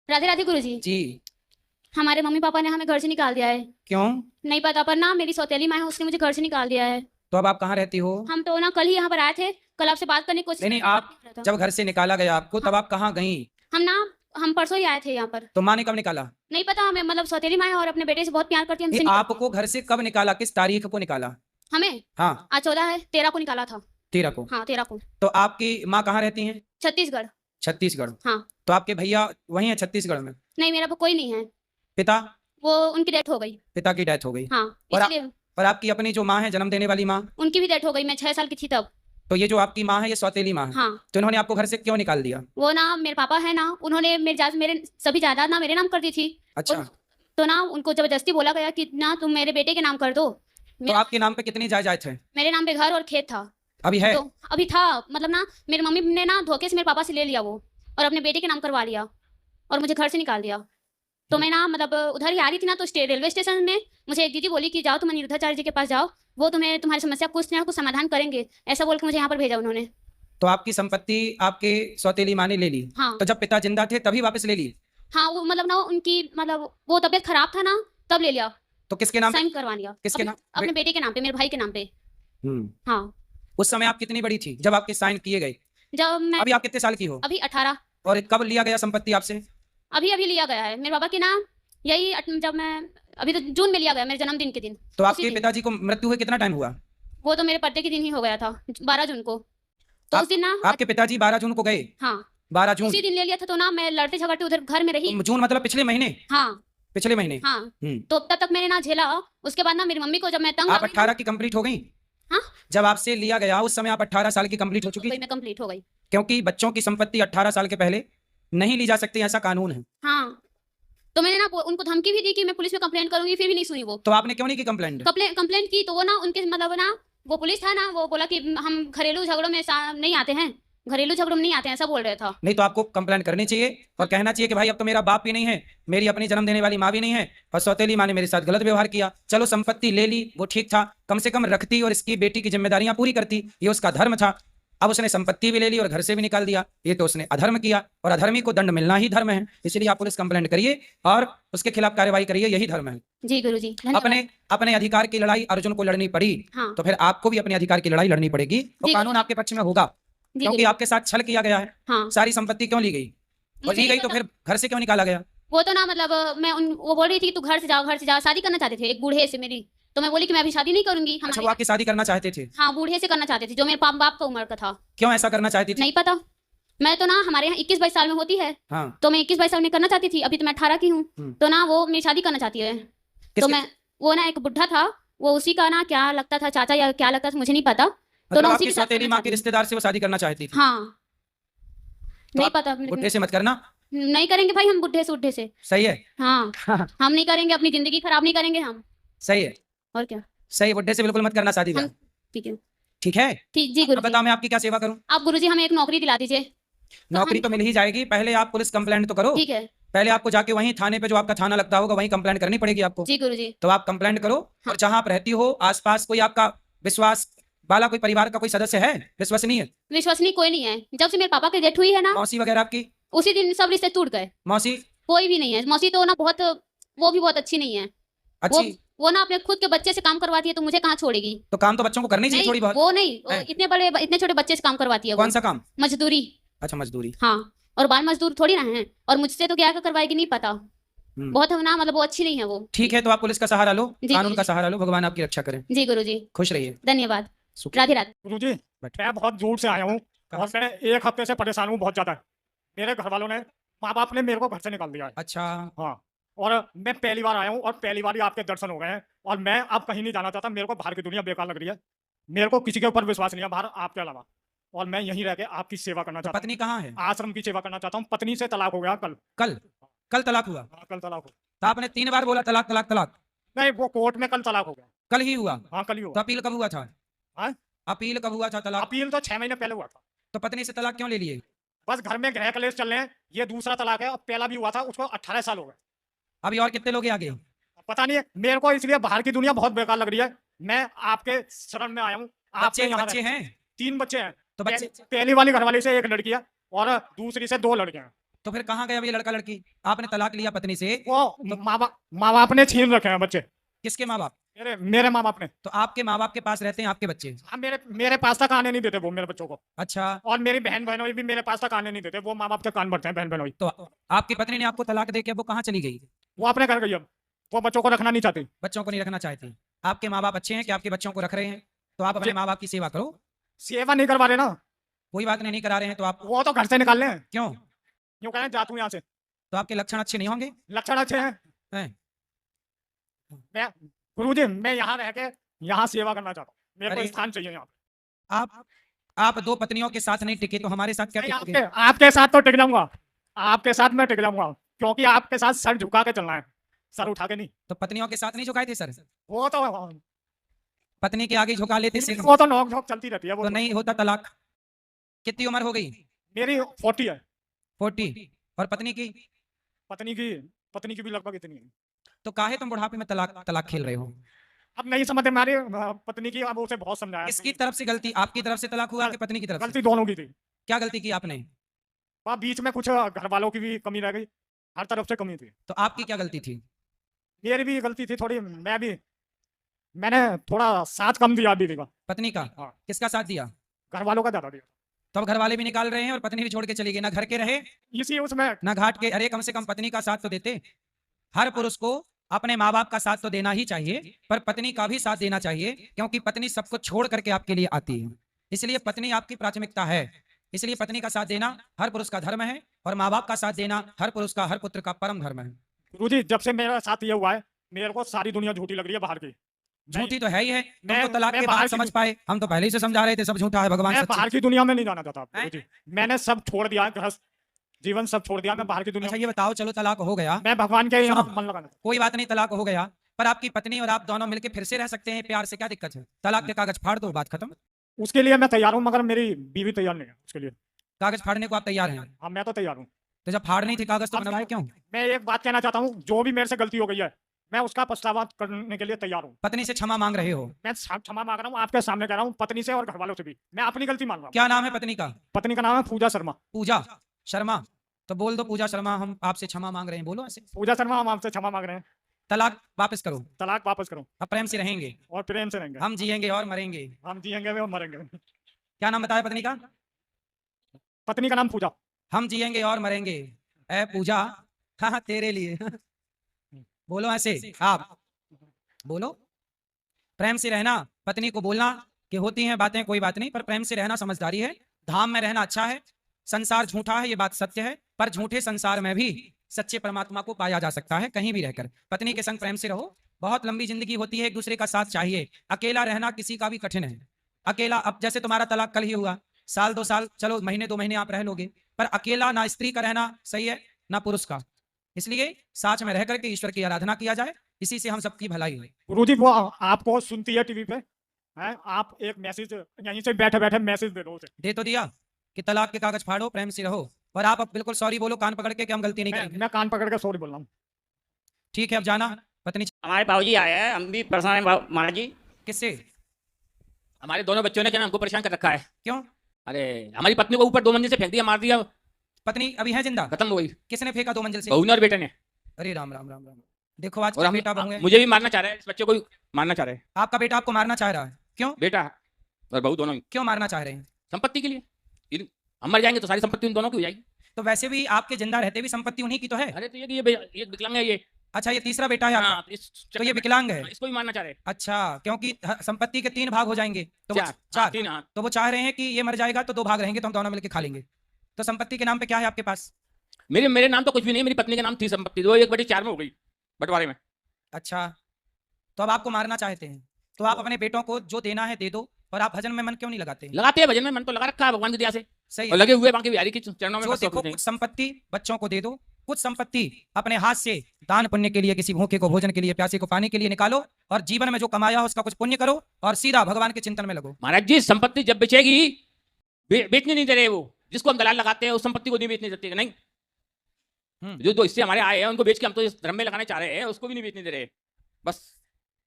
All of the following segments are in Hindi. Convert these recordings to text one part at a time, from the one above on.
राधे राधे गुरुजी। जी। हमारे मम्मी पापा ने हमें घर से निकाल दिया है। क्यों? नहीं पता, पर ना मेरी सौतेली माँ है, उसने मुझे घर से निकाल दिया है। तो अब आप कहाँ रहती हो? हम तो ना कल ही यहाँ पर आए थे, कल आपसे बात करने की कोशिश नहीं नहीं, की, बात आप नहीं हो रहा था। जब घर से निकाला गया आपको तब हाँ। आप कहाँ गई? हम ना हम परसों ही आए थे यहाँ पर। तो माँ ने कब निकाला? नहीं पता हमें, मतलब सौतेली माँ है और अपने बेटे से बहुत प्यार करती है, ये हमसे निकाल आपको घर से कब निकाला, किस तारीख को निकाला? हमें हाँ। आज 14 है, 13 को निकाला था। 13 को। हाँ 13 को। तो आपकी माँ कहाँ रहती हैं? छत्तीसगढ़। छत्तीसगढ़। हाँ। तो आपके भैया वहीं है छत्तीसगढ़ में? नहीं, मेरा कोई नहीं है। पिता? वो उनकी डेथ हो गई। पिता की डेथ हो गई। हाँ, और इसलिए और आपकी अपनी जो माँ है, जन्म देने वाली माँ? उनकी भी डेथ हो गई, मैं 6 साल की थी तब। तो ये जो आपकी माँ है ये सौतेली माँ है? हाँ। तो इन्होंने आपको घर से क्यों निकाल दिया? वो ना मेरे पापा है ना, उन्होंने मेरे सभी जायदाद ना मेरे नाम कर दी थी। अच्छा। तो ना उनको जबरदस्ती बोला गया कि ना तुम मेरे बेटे के नाम कर दो। तो आपके नाम पे कितनी जायदाद है? मेरे नाम पे घर और खेत था। अभी है? तो अभी था, मतलब ना मेरी मम्मी ने ना धोखे से मेरे पापा से ले लिया वो, और अपने बेटे के नाम करवा लिया और मुझे घर से निकाल दिया। तो मैं ना मतलब उधर ही आ रही थी ना, तो रेलवे स्टेशन में मुझे एक दीदी बोली कि जाओ तुम अनिरुद्धाचार्य जी के पास जाओ, वो तुम्हें तुम्हारी समस्या कुछ ना कुछ समाधान करेंगे, ऐसा बोल के मुझे यहाँ पर भेजा उन्होंने। तो आपकी संपत्ति आपके सौतेली माँ ने ले ली? हाँ। तो जब पिता जिंदा थे तभी वापस ले ली? हाँ, वो मतलब ना उनकी मतलब वो तबीयत खराब था ना, तब ले लिया। तो किसके नाम पे? साइन करवा लिया। किसके अपने, नाम? अपने बेटे के नाम पे, मेरे भाई के नाम पे। हाँ। उस समय आप कितनी बड़ी थी जब आपके साइन किए गए? जब मैं अभी आप कितने साल की हो? अभी 18। और कब लिया गया संपत्ति आपसे? अभी अभी लिया गया है मेरे बाबा के नाम, यही जब मैं अभी तो जून में लिया गया, मेरे जन्मदिन के दिन। तो उसी आपके दिन। पिताजी को मृत्यु हुए कितना टाइम हुआ? वो तो मेरे बर्थडे के दिन ही हो गया था, 12 जून को। तो उस दिन ना आपके पिताजी 12 जून को गए? हाँ 12 जून। उसी दिन ले लिया था, तो ना मैं लड़ते झगड़ते उधर घर में रही। तो जून मतलब पिछले महीने? हाँ पिछले महीने। हाँ। तो तब तक मैंने ना झेला। उसके बाद ना मेरी मम्मी को जब मैं तंग आप 18 की कंप्लीट हो गई? हाँ। जब आपसे लिया गया उस समय आप 18 साल की कंप्लीट हो चुकी? मैं कंप्लीट हो गई। क्योंकि बच्चों की संपत्ति 18 साल के पहले नहीं ली जा सकती, ऐसा कानून है। हाँ, तो मैंने ना उनको धमकी भी दी कि मैं पुलिस में कंप्लेंट करूंगी, फिर भी नहीं सुनी वो। तो आपने क्यों नहीं की कंप्लेंट? कंप्लेंट की तो वो ना उनके मतलब ना वो पुलिस था ना, वो बोला कि हम घरेलू झगड़ों में नहीं आते हैं, घरेलू झगड़ों में नहीं आते हैं, ऐसा बोल रहा था। नहीं तो आपको कंप्लेंट करनी चाहिए और कहना चाहिए कि भाई अब तो मेरा बाप भी नहीं है, मेरी अपनी जन्म देने वाली माँ भी नहीं है और सौतेली माँ ने मेरे साथ गलत व्यवहार किया। चलो संपत्ति ले ली, वो ठीक था, कम से कम रखती और इसकी बेटी की जिम्मेदारियां पूरी करती, ये उसका धर्म था। अब उसने संपत्ति भी ले ली और घर से भी निकाल दिया, ये तो उसने अधर्म किया और अधर्मी को दंड मिलना ही धर्म है। इसलिए आप पुलिस कंप्लेंट करिए और उसके खिलाफ कार्रवाई करिए, यही धर्म है। जी गुरुजी, अपने अपने अधिकार की लड़ाई अर्जुन को लड़नी पड़ी। हाँ। तो फिर आपको भी अपने अधिकार की लड़ाई लड़नी पड़ेगी और कानून आपके पक्ष में होगा, क्योंकि आपके साथ छल किया गया है। हाँ। सारी संपत्ति क्यों ली गई और ली गई तो फिर घर से क्यों निकाला गया? वो तो ना मतलब वो बोल रही थी तू घर से जाओ, घर से जाओ, शादी करना चाहते थे एक बूढ़े से मेरी, तो मैं बोली कि मैं अभी शादी नहीं करूंगी। अच्छा, वो आपकी शादी करना चाहते थे? हाँ, बूढ़े से करना चाहते थे जो मेरे बाप का उम्र का था। क्यों ऐसा करना चाहती थी? नहीं पता, मैं तो ना हमारे यहाँ 21-22 साल में होती है। हाँ। तो मैं 21-22 साल में करना चाहती थी, अभी तो मैं 18 की हूँ। तो ना वो मेरी शादी करना चाहती है। तो मैं वो ना एक बुढ़ा था, वो उसी का ना क्या लगता था, चाचा या क्या लगता था, मुझे नहीं पता। तो ना आपकी सौतेली माँ के रिश्तेदार से वो शादी करना चाहती थी? हाँ। नहीं पता, बुढ़े से मत करना। नहीं करेंगे भाई हम बुढ़े से। सही है। हाँ। हम नहीं करेंगे, अपनी जिंदगी खराब नहीं करेंगे हम। सही है। और क्या। सही, बुढ़े से बिल्कुल मत करना शादी। ठीक है। ठीक है। जी गुरुजी। बताओ मैं आपकी क्या सेवा करूं? आप गुरुजी हमें एक नौकरी दिला दीजिए। नौकरी तो मिल ही जाएगी, पहले आप पुलिस कंप्लेंट तो करो। ठीक है। पहले आपको जाके वहीं थाने पे जो आपका थाना लगता होगा वहीं कंप्लेंट करनी पड़ेगी आपको। जी गुरुजी। तो आप कंप्लेंट करो। और जहां आप रहती हो आसपास कोई आपका विश्वास वाला कोई परिवार का कोई सदस्य है विश्वसनीय? विश्वसनीय कोई नहीं है, जब से मेरे पापा की डेथ हुई है ना। मौसी वगैरह आपकी? उसी दिन सब रिश्ते टूट गए। मौसी? कोई भी नहीं है। मौसी तो ना बहुत, वो भी बहुत अच्छी नहीं है। अच्छी? वो ना अपने खुद के बच्चे से काम करवाती है, तो मुझे कहाँ छोड़ेगी। तो काम तो बच्चों को करनी चाहिए थोड़ी बहुत। वो नहीं, इतने छोटे बच्चे से काम करवाती है। कौन सा काम? मजदूरी। अच्छा, मजदूरी। हाँ, और बाल मजदूर थोड़ी ना है, और मुझसे तो क्या करवाएगी नहीं पता। बहुत ना मतलब वो अच्छी नहीं है वो। ठीक है, तो आप पुलिस का सहारा लो, कानून का सहारा लो, भगवान आपकी रक्षा करें। जी गुरुजी। खुश रहिए। धन्यवाद। राधे राधे। गुरुजी, मैं बहुत दूर से आया हूँ और मैं एक हफ्ते से परेशान हूँ बहुत ज्यादा। मेरे घर वालों ने, माँ बाप ने मेरे को घर से निकाल दिया है। अच्छा। हाँ, और मैं पहली बार आया हूँ और पहली बार ही आपके दर्शन हो गए हैं और मैं अब कहीं नहीं जाना चाहता। मेरे को बाहर की दुनिया बेकार लग रही है, मेरे को किसी के ऊपर विश्वास नहीं है बाहर आपके अलावा, और मैं यहीं रह के आपकी सेवा करना चाहता हूँ। पत्नी कहाँ है? आश्रम की सेवा करना चाहता हूँ। पत्नी से तलाक हो गया कल। कल तलाक हुआ? हाँ, कल तलाक हो। तो आपने 3 बार बोला तलाक तलाक तलाक। नहीं, वो कोर्ट में कल तलाक हो गया। कल ही हुआ? हाँ, कल ही तो हुआ। अपील कब हुआ था? हाँ? अपील कब हुआ था तलाक? अपील तो 6 महीने पहले हुआ था। तो पत्नी से तलाक क्यों ले लिए? बस घर में गृह कलेश चल रहे हैं। ये दूसरा तलाक है और पहला भी हुआ था, उसको 18 साल हो गए। अभी और कितने लोग आगे? पता नहीं है मेरे को, इसलिए बाहर की दुनिया बहुत बेकार लग रही है। मैं आपके शरण में आया हूँ। बच्चे हैं? 3 बच्चे हैं। तो बच्चे पहली वाली घरवाली से 1 लड़की है और दूसरी से 2 लड़के हैं। तो फिर कहाँ गया ये लड़का लड़की? आपने तलाक लिया पत्नी से, वो माँ बाप ने छीन रखे हैं बच्चे, किसके माँ बाप? मेरे माँ बाप ने। तो आपके माँ बाप के पास रहते हैं आपके बच्चे? हाँ, मेरे पास तक आने नहीं देते वो मेरे बच्चों को, अच्छा, और मेरी बहन बहनोई भी मेरे पास तक आने नहीं देते, वो माँ बाप के कान भरते हैं बहन बहनोई। तो आपकी पत्नी ने आपको तलाक दे के अब वो कहाँ चली गई? वो अपने घर गई, अब वो बच्चों को रखना नहीं चाहती। बच्चों को नहीं रखना चाहती। आपके माँ बाप अच्छे हैं कि आपके बच्चों को रख रहे हैं? तो आप अपने माँ बाप की सेवा करो। सेवा नहीं करवा रहे ना, कोई बात नहीं करा रहे हैं तो आप वो तो घर से निकाल ले, क्यों? यूं कहें जा तू यहाँ से। तो आपके लक्षण अच्छे नहीं होंगे? लक्षण अच्छे हैं। हैं? मैं गुरुजी, मैं यहाँ रह के यहाँ सेवा करना चाहता हूँ, मेरे को अरे, स्थान चाहिए यहाँ। आप दो पत्नियों के साथ नहीं टिके तो हमारे साथ क्या नहीं, टिकोगे? आपके साथ तो टिक जाऊंगा, आपके साथ मैं टिक जाऊंगा, क्योंकि आपके साथ सर झुका के चलना है, सर उठा के नहीं। तो पत्नियों के साथ नहीं झुकाए थे सर? वो तो पत्नी के आगे झुका लेते सिर, वो तो नोक झोंक चलती रहती है, वो तो नहीं होता तलाक। कितनी उम्र हो गई? मेरी 40 है, 40। और पत्नी की? पत्नी की भी लगभग इतनी है। तो काहे तुम बुढ़ापे में तलाक खेल रहे हो? अब नहीं समझते हमारी पत्नी की, अब उसे बहुत समझाया। किसकी तरफ से गलती? आपकी तरफ से तलाक हुआ कि पत्नी की तरफ से? गलती दोनों की थी। क्या गलती की आपने? वहाँ बीच में कुछ घर वालों की भी कमी रह गई, हर तरफ से कमी थी। तो आपकी क्या गलती थी? मेरी भी गलती थी थोड़ी, मैंने थोड़ा साथ कम दिया बीवी का। पत्नी का? हाँ। किसका साथ दिया? घर वालों का ज्यादा दिया, तो अब घर वाले भी निकाल रहे हैं और पत्नी भी छोड़ के चली गई, ना घर के रहे इसी उसमें। ना घाट के। अरे कम से कम पत्नी का साथ तो देते। हर पुरुष को अपने माँ बाप का साथ तो देना ही चाहिए, पर पत्नी का भी साथ देना चाहिए, क्योंकि पत्नी सब कुछ छोड़ करके आपके लिए आती है, इसलिए पत्नी आपकी प्राथमिकता है। इसलिए पत्नी का साथ देना हर पुरुष का धर्म है, और माँ बाप का साथ देना हर पुरुष का, हर पुत्र का परम धर्म है। गुरुजी, जब से मेरा साथ ये हुआ है, मेरे को सारी दुनिया झूठी लग रही है बाहर की। झूठी तो है ही है, तुम मैं- तो तलाक मैं के बाहर बाद की- समझ पाए, हम तो पहले ही से समझा रहे थे सब झूठा है, भगवान मैं सच्चे। बाहर की दुनिया में नहीं जाना चाहता हैं? गुरुजी, मैंने सब छोड़ दिया, गृहस्थ जीवन सब छोड़ दिया, मैं बाहर की दुनिया अच्छा ये बताओ, चलो तलाक हो गया, मैं भगवान के यहाँ सुनो। मन लगाना। कोई बात नहीं, तलाक हो गया, पर आपकी पत्नी और आप दोनों मिलकर फिर से रह सकते हैं प्यार से, क्या दिक्कत है? तलाक के कागज फाड़ दो, बात खत्म। उसके लिए मैं तैयार हूँ, मगर मेरी बीवी तैयार नहीं है उसके लिए। कागज फाड़ने को आप तैयार हैं? हाँ, मैं तो तैयार हूँ। तो जब फाड़ नहीं थे कागज तो बनवाए क्यों? मैं एक बात कहना चाहता हूँ, जो भी मेरे से गलती हो गई है, मैं उसका पछतावा करने के लिए तैयार हूँ। पत्नी से क्षमा मांग रहे हो? मैं क्षमा मांग रहा हूँ, आपके सामने कह रहा हूँ, पत्नी से और घर वालों से भी मैं अपनी गलती मान रहा हूँ। क्या नाम है पत्नी का? पत्नी का नाम है पूजा शर्मा। पूजा शर्मा? तो बोल दो पूजा शर्मा, हम आपसे क्षमा मांग रहे हैं, बोलो ऐसे। पूजा शर्मा, हम आपसे क्षमा मांग रहे हैं, तलाक वापस करो, तलाक वापस करो, अब प्रेम से रहेंगे, और प्रेम से रहेंगे। हम जिएंगे और मरेंगे। हम जिएंगे और मरेंगे। क्या नाम बताया पत्नी का? पत्नी का नाम पूजा। हम जिएंगे और मरेंगे। ए पूजा, हाँ हाँ तेरे लिए बोलो ऐसे, आप बोलो। प्रेम से रहना, पत्नी को बोलना कि होती हैं बातें, कोई बात नहीं, पर प्रेम से रहना समझदारी है। धाम में रहना अच्छा है, संसार झूठा है ये बात सत्य है, पर झूठे संसार में भी सच्चे परमात्मा को पाया जा सकता है कहीं भी रहकर। पत्नी के संग प्रेम से रहो, बहुत लंबी जिंदगी होती है, एक दूसरे का साथ चाहिए। अकेला रहना किसी का भी कठिन है। अकेला, अब जैसे तुम्हारा तलाक कल ही हुआ, साल 2 साल चलो, महीने 2 महीने आप रह लोगे, पर अकेला ना स्त्री का रहना सही है ना पुरुष का। इसलिए साथ में रह करके ईश्वर की आराधना किया जाए, इसी से हम सबकी भलाई है। गुरुजी, वो आपको सुनती है टीवी पे, हैं? आप एक मैसेज यहीं से बैठे बैठे मैसेज दे दो उसे। दे तो दिया कि तलाक के कागज फाड़ो, प्रेम से रहो, और आप अब बिल्कुल सॉरी बोलो कान पकड़ के कि हम गलती नहीं करेंगे। मैं कान पकड़ के सॉरी बोल रहा हूँ। ठीक है, अब जाना। पत्नी हमारे बाबूजी आए हैं, हम भी परेशान हैं महाराज जी। किससे? हमारे दोनों बच्चों ने क्या हमको परेशान कर रखा है। क्यों? अरे हमारी पत्नी को ऊपर 2 मंजिल से फेंक दिया, मार दिया, पत्नी अभी है जिंदा? खत्म हो गई। किसने फेंका 2 मंजिल से? बहू ने और बेटे ने। अरे राम राम राम राम। देखो आज और हम बेटा बहू है, मुझे भी मारना चाह रहे हैं, इस बच्चे को भी मारना चाह रहे हैं। आपका बेटा आपको मारना चाह रहा है, क्यों? बेटा और बहू दोनों ही। क्यों मारना चाह रहे हैं? संपत्ति के लिए। हम मर जाएंगे तो सारी संपत्ति उन दोनों की हो जाएगी। तो वैसे भी आपके जिंदा रहते भी संपत्ति उन्हीं की तो है। अरे तो ये विकलांग है ये। अच्छा ये तीसरा बेटा है आपका? हाँ, तो ये विकलांग है? इसको भी मारना चाह रहे हैं। अच्छा, क्योंकि संपत्ति के 3 भाग हो जाएंगे, तो वो 4। 3 हाथ। तो वो चाह रहे हैं कि ये मर जाएगा तो 2 भाग रहेंगे, तो हम दोनों मिलकर खा लेंगे। तो संपत्ति के नाम पे क्या है आपके पास? मेरे नाम तो कुछ भी नहीं, मेरी पत्नी के नाम थी संपत्ति, वो 1/4 में हो गई बंटवारे में। अच्छा, तो अब आपको मारना चाहते हैं, तो आप अपने बेटों को जो देना है दे दो, और आप भजन में मन क्यों नहीं लगाते? लगाते हैं भजन में मन, तो लगा रखा है भगवान की दया से, सही और है। लगे हुए बाकी बिहारी के चरणों में जो बस देखो, कुछ नहीं। कुछ संपत्ति बच्चों को दे दो, कुछ संपत्ति अपने हाथ से दान पुण्य के लिए, किसी भूखे को भोजन के लिए, प्यासे को पानी के लिए निकालो, और जीवन में जो कमाया हो उसका कुछ पुण्य करो, और सीधा भगवान के चिंतन में लगो। महाराज जी, संपत्ति जब बेचेगी, बेचने नहीं दे रहे वो, जिसको हम दलाल लगाते हैं उस संपत्ति को नहीं बेचने देते। नहीं, जो जो इससे हमारे आए हैं उनको बेच के हम तो इस धर्म में लगाने चाह रहे हैं, उसको भी नहीं बेचने दे रहे बस।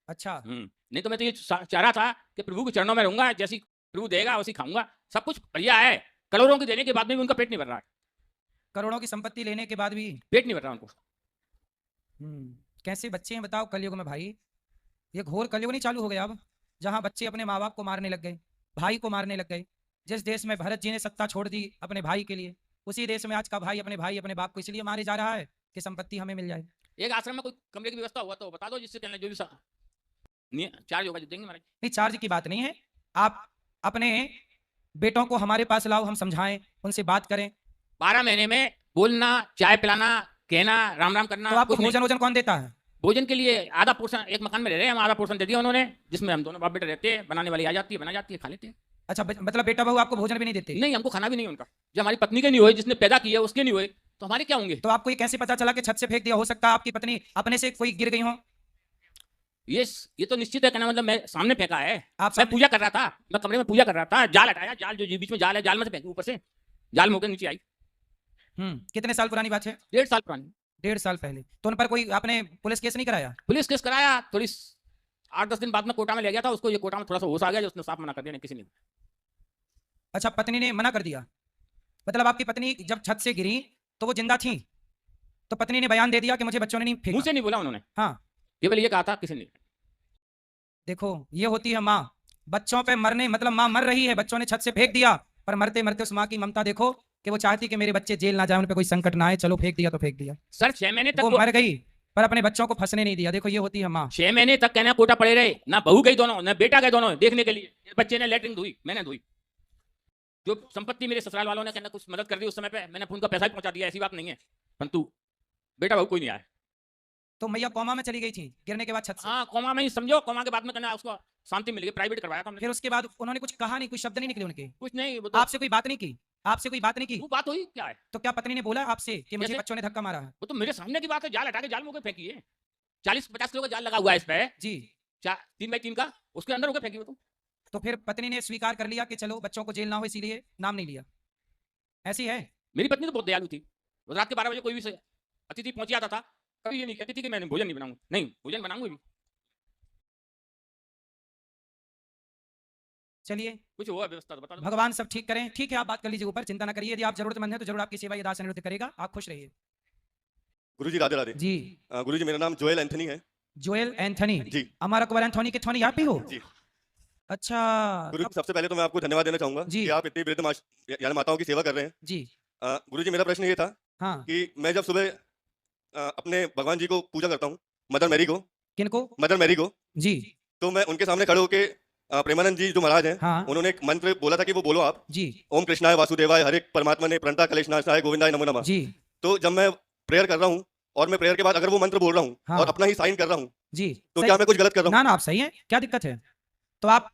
अच्छा, नहीं तो मैं तो ये चाह रहा था कि प्रभु के चरणों में रहूंगा, जैसी प्रभु देगा वैसी खाऊंगा, सब कुछ बढ़िया है, करोड़ों के देने के बाद में भी उनका पेट नहीं भर रहा है। करोड़ों की संपत्ति लेने के बाद भी पेट नहीं भर रहा उनको। कैसे बच्चे हैं बताओ कलयुग में भाई। ये घोर कलयुग नहीं चालू हो गया अब, जहां बच्चे अपने माँ बाप को मारने लग गए, भाई को मारने लग गए। जिस देश में भरत जी ने सत्ता छोड़ दी अपने भाई के लिए, उसी देश में आज का भाई अपने बाप को इसलिए मारे जा रहा है कि संपत्ति हमें मिल जाए। एक आश्रम में कोई कमरे की व्यवस्था हुआ तो बता दो, जिससे कहना जो भी नहीं चार्ज होगा जो देंगे महाराज। नहीं, चार्ज की बात नहीं है, आप अपने बेटों को हमारे पास लाओ, हम समझाएं, उनसे बात करें। 12 महीने में बोलना, चाय पिलाना, कहना, राम राम करना। तो आपको कुछ नहीं। भोजन कौन देता है? भोजन के लिए आधा पोर्शन, एक मकान में रह रहे हैं हम, आधा पोर्शन दे दिया उन्होंने, जिसमें हम दोनों बाप बेटे रहते हैं। बनाने वाली आ जाती है, बना जाती है, खा लेते हैं। अच्छा, मतलब बेटा बहू आपको भोजन भी नहीं देते? नहीं, हमको खाना भी नहीं उनका। जब हमारी पत्नी के नहीं हुए, जिसने पैदा किया उसके नहीं हुए, तो हमारे क्या होंगे? तो आपको ये कैसे पता चला कि छत से फेंक दिया? हो सकता है आपकी पत्नी अपने से कोई गिर गई हो। ये तो निश्चित है, कहना मतलब मैं सामने फेंका है। आप मैं पूजा कर रहा था, मैं कमरे में पूजा कर रहा था, जाल हटाया, जाल जो बीच में जाल है, जाल में से फेंकी ऊपर से, जाल में होकर नीचे आई। कितने साल पुरानी बात है? 1.5 साल पुरानी। 1.5 साल पहले। तो उन पर कोई आपने पुलिस केस नहीं कराया? पुलिस केस कराया, थोड़ी 8-10 दिन बाद में कोटा में ले गया था उसको। ये कोटा में थोड़ा सा होश आ गया, जो उसने साफ मना कर दिया, नहीं किसी ने। अच्छा, पत्नी ने मना कर दिया? मतलब आपकी पत्नी जब छत से गिरी तो वो जिंदा थी, तो पत्नी ने बयान दे दिया कि मुझे बच्चों ने नहीं मुंह फेंका? से नहीं बोला उन्होंने, हाँ, केवल ये कहा था, किसी ने। देखो ये होती है माँ। बच्चों पे मरने मतलब माँ मर रही है, बच्चों ने छत से फेंक दिया, पर मरते मरते उस माँ की ममता देखो कि वो चाहती कि मेरे बच्चे जेल ना जाए, उन पे कोई संकट ना आए, चलो फेंक दिया तो फेंक दिया। सर 6 महीने तक वो मर गई पर अपने बच्चों को फंसने नहीं दिया। देखो ये होती है माँ। 6 महीने तक कहना कोटा पड़े रहे, ना बहू गई दोनों, ना बेटा गए दोनों देखने के लिए। बच्चे ने लेटरिन धोई, मैंने धोई। जो संपत्ति मेरे ससुराल वालों ने कहना कुछ मदद कर दी उस समय पे, मैंने उनका पैसा भी पहुंचा दिया, ऐसी बात नहीं है। परंतु बेटा बहू कोई नहीं आया। तो मैया कोमा में चली गई थी गिरने के बाद छत से? हाँ, कोमा में ही समझो। कोमा के बाद में कहना उसको शांति मिल गई, प्राइवेट करवाया था हमने। फिर उसके बाद उन्होंने कुछ कहा नहीं, कोई शब्द नहीं निकले उनके? कुछ नहीं, वो तो आपसे कोई बात नहीं की? आपसे कोई बात नहीं की? वो बात हुई क्या है? तो क्या पत्नी ने बोला आपसे कि मुझे कैसे? बच्चों ने धक्का मारा है? वो तो मेरे सामने की बात है, जाल हटा के जाल में होकर फेंकी है। 40-50 किलो का जाल लगा हुआ है इस पे, जी। 3x3 का, उसके अंदर होकर फेंकी वो तो फिर पत्नी ने स्वीकार कर लिया कि चलो बच्चों को जेल ना हो इसीलिए नाम नहीं लिया, ऐसी है? मेरी पत्नी तो बहुत दयालु थी। वो रात के 12 बजे कोई भी अतिथि पहुंच जाता था, कभी ये नहीं कहती थी कि मैंने भोजन नहीं बनाऊंगा। नहीं, भोजन बनाऊंगा भी। चलिए, कुछ हुआ व्यवस्था तो बता दो। भगवान सब ठीक करें। ठीक है, आप बात कर लीजिए ऊपर, चिंता ना करिए। यदि आप जरूरतमंद है तो जरूर आपकी सेवा ये दास अनिरुद्ध करेगा। आप खुश रहिए। गुरुजी राधे राधे। जी। गुरुजी मेरा नाम जोएल एंथनी है। Joel Anthony? जी। हमारा अकबर एंथोनी के थोनी आप ही हो? जी। अच्छा। गुरुजी सबसे पहले तो मैं आपको धन्यवाद देना चाहूंगा जी। कि आप इतनी वृद्ध यानी माताओं की सेवा कर रहे हैं। जी। गुरुजी मेरा प्रश्न ये था हाँ। कि मैं जब सुबह अपने भगवान जी को पूजा करता हूँ, मदर मैरी को। किनको? मदर मैरी को। जी। तो मैं उनके सामने खड़े होके प्रेमानंद जी जो महाराज हैं, हाँ। उन्होंने एक मंत्र बोला था कि वो बोलो आप, जी। ओम कृष्णाय वासुदेवाय हरे परमात्मा ने प्रणता कलेशनाशाय गोविंदाय नमो नमः। जी। तो जब मैं प्रेयर कर रहा हूँ और मैं प्रेयर के बाद अगर वो मंत्र बोल रहा हूँ हाँ। और अपना ही साइन कर रहा हूँ, जी। तो क्या मैं कुछ गलत कर रहा हूँ? ना ना, आप सही हैं। क्या दिक्कत है? तो आप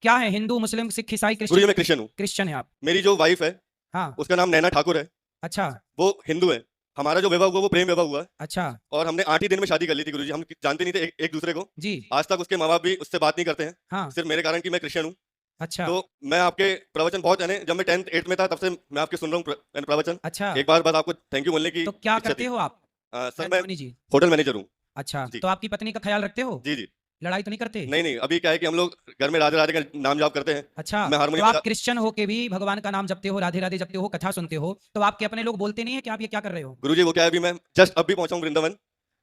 क्या है, हिंदू, मुस्लिम, सिख, ईसाई, गुरुजी क्रिश्चियन? मैं क्रिश्चियन हूँ। क्रिश्चियन है आप? मेरी जो वाइफ है हाँ। उसका नाम नैना ठाकुर है, अच्छा। वो हिंदू है। हमारा जो विवाह हुआ वो प्रेम विवाह हुआ है अच्छा। और हमने 8 ही दिन में शादी कर ली थी गुरुजी। हम जानते नहीं थे एक दूसरे को। जी। आज तक उसके माँ बाप भी उससे बात नहीं करते हैं, हाँ। सिर्फ मेरे कारण कि मैं क्रिश्चियन हूँ। अच्छा। तो मैं आपके प्रवचन बहुत, यानी जब मैं 10th 8th में था तब से मैं आपके सुन रहा हूँ प्रवचन। अच्छा। एक बार बस आपको थैंक यू बोलने की तो क्या इच्छा करते थी। हो आप सर मैं एंथोनी जी? होटल मैनेजर हूँ। अच्छा, जी। तो आपकी पत्नी का ख्याल रखते हो? जी जी। लड़ाई तो नहीं करते? नहीं नहीं, अभी क्या है कि हम लोग घर में राधे राधे का नाम जाप करते हैं। अच्छा। मैं तो हारमोनियम आप क्रिश्चियन हो के भी भगवान का नाम जपते हो, राधे राधे जपते हो, कथा सुनते हो, तो आपके अपने लोग बोलते नहीं है कि आप ये क्या कर रहे हो? गुरुजी वो क्या है, अभी मैं जस्ट अभी पहुंचा हूँ वृंदावन।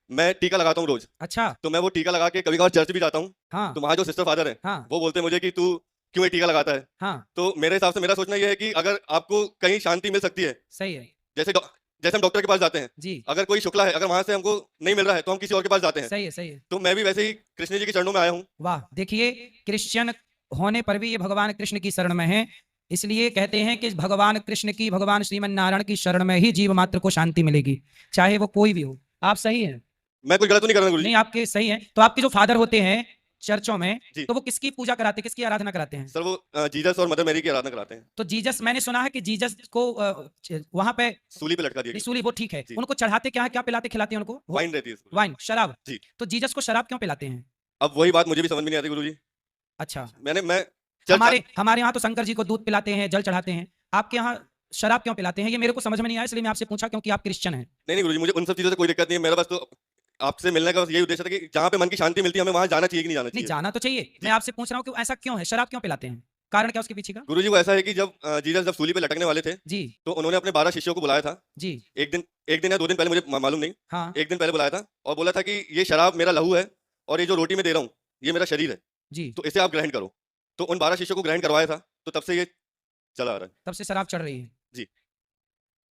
मैं टीका लगाता हूँ रोज। अच्छा। तो मैं वो टीका लगा के कभी कभार चर्च भी जाता हूँ। हाँ। तो वहाँ जो सिस्टर फादर है हाँ। वो बोलते हैं मुझे कि तू क्यों ये टीका लगाता है। हाँ। तो मेरे हिसाब से मेरा सोचना ये है कि अगर आपको कहीं शांति मिल सकती है, सही है। जैसे हम डॉक्टर के पास जाते हैं, जी। अगर कोई शुक्ला है, अगर वहां से हमको नहीं मिल रहा है तो हम किसी और के पास जाते हैं। सही है, सही है। तो मैं भी वैसे ही कृष्ण जी के चरणों में आया हूँ। वाह, देखिए क्रिश्चियन होने पर भी ये भगवान कृष्ण की शरण में है। इसलिए कहते हैं कि भगवान कृष्ण की, भगवान श्रीमन नारायण की शरण में ही जीव मात्र को शांति मिलेगी, चाहे वो कोई भी हो। आप सही हैं? मैं कुछ गलत तो नहीं कर रहा गुरुजी? नहीं, आपके सही हैं। तो आपके जो फादर होते हैं चर्चों में, जी। तो वो किसकी पूजा कराते हैं, किसकी आराधना कराते हैं? सर वो जीसस और मदर मैरी की आराधना कराते हैं। तो जीसस, मैंने सुना है कि जीसस को वहां पे सूली पे लटका दिया गया। सूली, वो ठीक है। जी। उनको चढ़ाते क्या है, क्या पिलाते खिलाते हैं उनको? वाइन रहती है इसमें। वाइन, शराब। जी। तो जीसस को शराब क्यों पिलाते हैं? अब वही बात मुझे भी समझ में नहीं आती गुरुजी। अच्छा। मैं हमारे यहाँ तो शंकर जी को दूध पिलाते हैं, जल चढ़ाते हैं। आपके यहाँ शराब क्यों पिलाते हैं, ये मेरे को समझ में नहीं आया, इसलिए मैं आपसे पूछा, क्योंकि आप क्रिश्चियन हैं। नहीं गुरुजी, मुझे उन सब चीजों से कोई दिक्कत नहीं है। मेरा बस तो आपसे मिलने का बस यही उद्देश्य था कि जहाँ पे मन की शांति मिलती है हमें वहाँ जाना चाहिए कि नहीं जाना नहीं, चाहिए। जाना तो चाहिए। मैं आपसे पूछ रहा हूँ कि ऐसा क्यों है, शराब क्यों पिलाते हैं? कारण क्या उसके पीछे का? गुरुजी वो ऐसा है कि जब जीसस जब सूली पे लटकने वाले थे जी तो उन्होंने अपने 12 शिष्यों को बुलाया था। जी एक दिन या 2 दिन पहले, मुझे मालूम नहीं, हाँ एक दिन पहले बुलाया था और बोला था कि ये शराब मेरा लहू है और ये जो रोटी मैं दे रहा हूँ ये मेरा शरीर है, जी। तो इसे आप ग्रहण करो। तो उन 12 शिष्यों को ग्रहण करवाया था, तो तब से ये चला आ रहा है। तब से शराब चढ़ रही है जी।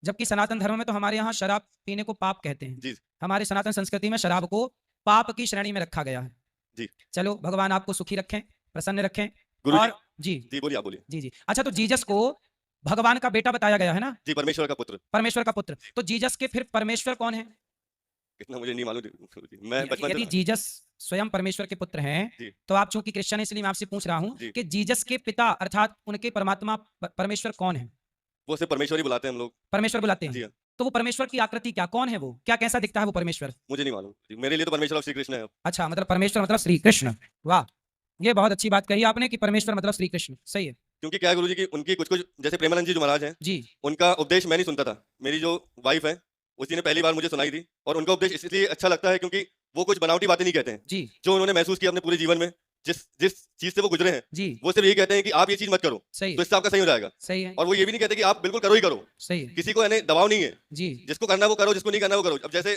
जबकि सनातन धर्म में तो हमारे यहाँ शराब पीने को पाप कहते हैं। जी। हमारे सनातन संस्कृति में शराब को पाप की श्रेणी में रखा गया है। जी। चलो भगवान आपको सुखी रखें, प्रसन्न रखें। गुरुजी और जी जी बोलिए, आप बोलिए। जी जी अच्छा, तो जीसस को भगवान का बेटा बताया गया है ना, जी, परमेश्वर का पुत्र। परमेश्वर का पुत्र। तो जीसस के फिर परमेश्वर कौन है? इतना मुझे नहीं मालूम गुरुजी, मैं बचपन यदि से जीसस स्वयं परमेश्वर के पुत्र हैं जी। तो आप चूंकि क्रिश्चियन हैं इसलिए मैं आपसे पूछ रहा हूँ जी। कि जीसस के पिता अर्थात उनके परमात्मा परमेश्वर कौन है? वो सिर्फ परमेश्वर ही बुलाते हैं हम लोग। परमेश्वर बुलाते जी हैं। हाँ। तो वो परमेश्वर की आकृति क्या, कौन है वो, क्या कैसा दिखता है वो परमेश्वर? मुझे नहीं मालूम जी, मेरे लिए तो परमेश्वर और श्री कृष्ण है। अच्छा, मतलब परमेश्वर मतलब श्री कृष्ण। वाह, ये बहुत अच्छी बात कही आपने कि परमेश्वर मतलब श्री कृष्ण। सही है क्योंकि क्या है गुरुजी की उनकी कुछ कुछ, जैसे प्रेमानंद जी जो महाराज हैं, जी। उनका उपदेश मैं नहीं सुनता था। मेरी जो वाइफ है उसी ने पहली बार मुझे सुनाई थी, और उनका उपदेश इसलिए अच्छा लगता है क्योंकि वो कुछ बनावटी बातें नहीं कहते हैं। जी जो उन्होंने महसूस किया अपने पूरे जीवन में, जिस जिस चीज से वो गुजरे हैं, जी वो सिर्फ यही कहते हैं कि आप ये चीज मत करो, सही तो इससे आपका सही हो जाएगा। सही है और वो ये भी नहीं कहते कि आप बिल्कुल करो ही करो। सही है किसी को यानी दबाव नहीं है, जी जिसको करना है वो करो, जिसको नहीं करना है वो करो। अब जैसे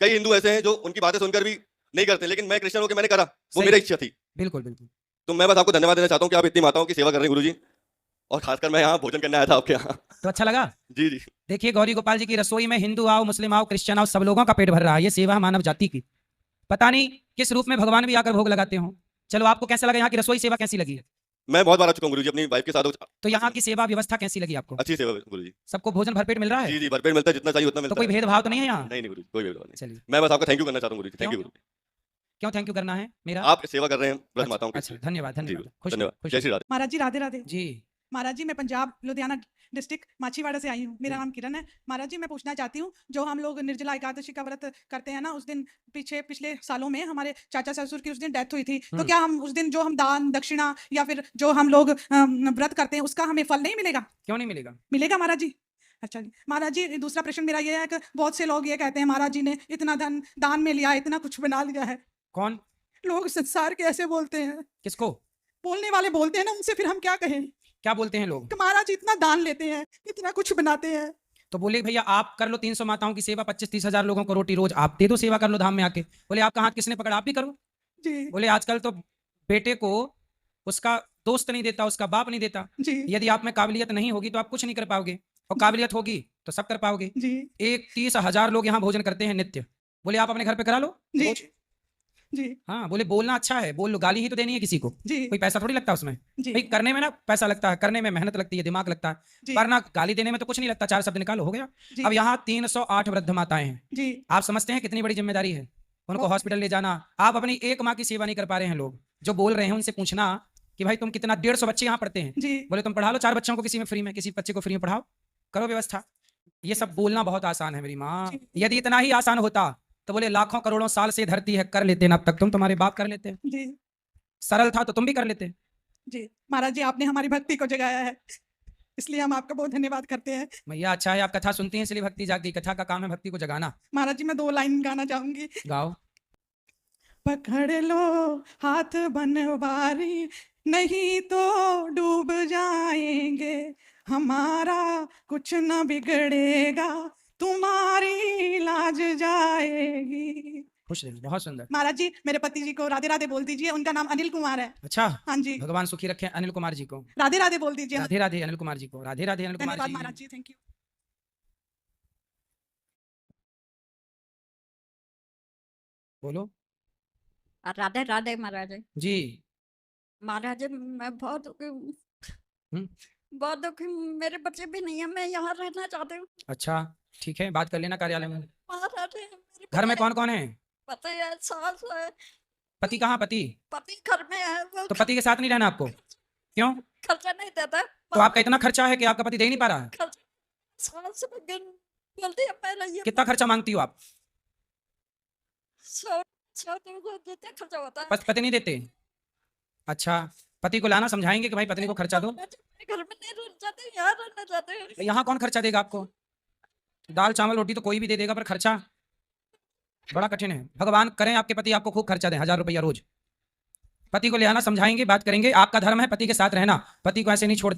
कई हिंदू ऐसे हैं जो उनकी बातें सुनकर भी नहीं करते, लेकिन मैं क्रिश्चियन होकर मैंने करा, वो सही। मेरी इच्छा थी। बिल्कुल बिल्कुल। तो मैं बस आपको धन्यवाद देना चाहता हूँ कि आप इतनी माताओं की सेवा कर रहे हैं गुरुजी, और खासकर मैं यहाँ भोजन करने आया था आपके यहाँ। तो अच्छा लगा। जी जी। देखिए गौरी गोपाल जी की रसोई में हिंदू आओ, मुस्लिम आओ, क्रिश्चियन आओ, सब लोगों का पेट भर रहा है। ये सेवा है मानव जाति की। पता नहीं किस रूप में भगवान भी आकर भोग लगाते हो। चलो, आपको कैसा लगा यहाँ की रसोई सेवा, कैसी लगी? मैं बहुत बार आ चुका हूँ गुरुजी अपनी वाइफ के साथ। तो यहाँ की सेवा व्यवस्था कैसी लगी आपको? अच्छी सेवा है गुरुजी। सबको भोजन भरपेट मिल रहा है? जी जी, भरपेट मिलता है, जितना चाहिए उतना तो मिलता कोई है। भेदभाव तो नहीं है यहाँ? नहीं नहीं गुरुजी, कोई भेदभाव नहीं। चलिए, मैं बस आपका थैंक यू करना चाहता हूँ गुरुजी। थैंक यू गुरुजी। क्यों थैंक यू करना है मेरा? आप सेवा कर रहे हैं व्रत माताओं की। अच्छा, धन्यवाद जी, धन्यवाद, खुश धन्यवाद। खुश जय श्री राधे। महाराज जी राधे राधे। जी। महाराज जी मैं पंजाब लुधियाना डिस्ट्रिक्ट माछीवाड़ा से आई हूँ। मेरा नाम किरण है। महाराज जी मैं पूछना चाहती हूँ, जो हम लोग निर्जला एकादशी का व्रत करते हैं ना, उस दिन पिछले सालों में हमारे चाचा ससुर की उस दिन डेथ हुई थी, तो क्या हम उस दिन जो हम दान दक्षिणा या फिर जो हम लोग व्रत करते हैं उसका हमें फल नहीं मिलेगा? क्यों नहीं मिलेगा? मिलेगा महाराज जी। अच्छा जी महाराज जी, दूसरा प्रश्न मेरा ये है कि बहुत से लोग ये कहते हैं महाराज जी ने इतना दान में लिया, इतना कुछ बना लिया है। कौन? लोग संसार के ऐसे बोलते हैं, किसको? बोलने वाले बोलते हैं ना, उनसे फिर हम क्या कहें क्या बोलते हैं लोग? कि महाराज जी इतना दान लेते हैं, इतना कुछ बनाते हैं। तो बोले भैया आप कर लो 300 माताओं की सेवा, 25-30 हजार लोगों को रोटी रोज आप दे दो, सेवा कर लो धाम में आके। बोले आपका हाथ किसने पकड़ा, आप भी करो। जी बोले आजकल तो बेटे को उसका दोस्त नहीं देता, उसका बाप नहीं देता। जी यदि आप में काबिलियत नहीं होगी तो आप कुछ नहीं कर पाओगे, और काबिलियत होगी तो सब कर पाओगे। जी 30,000 लोग यहाँ भोजन करते हैं नित्य। बोले आप अपने घर पे करा लो जी रोज। जी हाँ, बोले बोलना अच्छा है, बोल लो, गाली ही तो देनी है किसी को, जी कोई पैसा थोड़ी लगता है उसमें। जी भाई करने में ना पैसा लगता है, करने में मेहनत लगती है, दिमाग लगता है, जी पर ना गाली देने में तो कुछ नहीं लगता, 4 शब्द निकालो हो गया। जी अब यहाँ 308 वृद्ध माताएं हैं, जी आप समझते हैं कितनी बड़ी जिम्मेदारी है उनको हॉस्पिटल ले जाना। आप अपनी एक माँ की सेवा नहीं कर पा रहे हैं। लोग जो बोल रहे हैं उनसे पूछना कि भाई तुम कितना, 150 बच्चे यहाँ पढ़ते हैं, जी बोले तुम पढ़ा लो 4 बच्चों को किसी में फ्री में, किसी बच्चे को फ्री में पढ़ाओ, करो व्यवस्था। ये सब बोलना बहुत आसान है मेरी माँ। जी। यदि इतना ही आसान होता तो बोले लाखों करोड़ों साल से धरती है, कर लेते ना, अब तक तुम तुम्हारे बाप कर लेते। जी सरल था तो तुम भी कर लेते। जी महाराज जी आपने हमारी भक्ति को जगाया है, इसलिए हम आपका बहुत धन्यवाद करते हैं। मैया अच्छा है आप कथा सुनती हैं इसलिए भक्ति जागती। कथा का काम है भक्ति को जगाना। महाराज जी मैं 2 लाइन गाना चाहूंगी। गाओ। पकड़ लो हाथ बनवारी, नहीं तो डूब जाएंगे, हमारा कुछ न बिगड़ेगा, तुम्हारी लाज जाएगी। खुश रहिए, बहुत सुंदर। महाराज जी मेरे पति जी को राधे राधे बोल दीजिए, उनका नाम अनिल कुमार है। अच्छा, हाँ जी भगवान सुखी रखे अनिल कुमार जी को। राधे राधे बोल दीजिए। राधे राधे अनिल कुमार जी को। राधे राधे अनिल कुमार धन्यवाद जी। महाराज जी, थैंक यू। बोलो। राधे राधे महाराज जी। महाराज मैं बहुत दुखी हूँ, हम्म। बहुत दुखी हूँ। मेरे बच्चे भी नहीं है, मैं यहाँ रहना चाहती हूँ। अच्छा ठीक है, बात कर लेना कार्यालय में। महाराज मेरे घर में पति- कौन कौन है? पति है, सास है, पति कहाँ? पति पति घर में है, वो तो पति के साथ नहीं रहना आपको? क्यों? खर्चा नहीं देता। तो आपका इतना खर्चा है कि आपका पति दे नहीं पा रहा है? खर्चा सास बोलती है मैं रही कितना खर्चा मांगती हो आप? 100 देते खर्चा होता है। पति नहीं देते? अच्छा, पति को लाना, समझाएंगे कि भाई पत्नी को खर्चा दो। घर में नहीं रहना चाहते, यहाँ रहना चाहते हैं। यहाँ कौन खर्चा देगा आपको? दाल चावल रोटी तो कोई भी दे देगा, पर खर्चा बड़ा कठिन है। भगवान करें आपके पति आपको खूब खर्चा दें, 1000 रुपया रोज, पति को ले आना, समझाएंगे, बात करेंगे। आपका धर्म है पति के साथ रहना, पति को ऐसे नहीं छोड़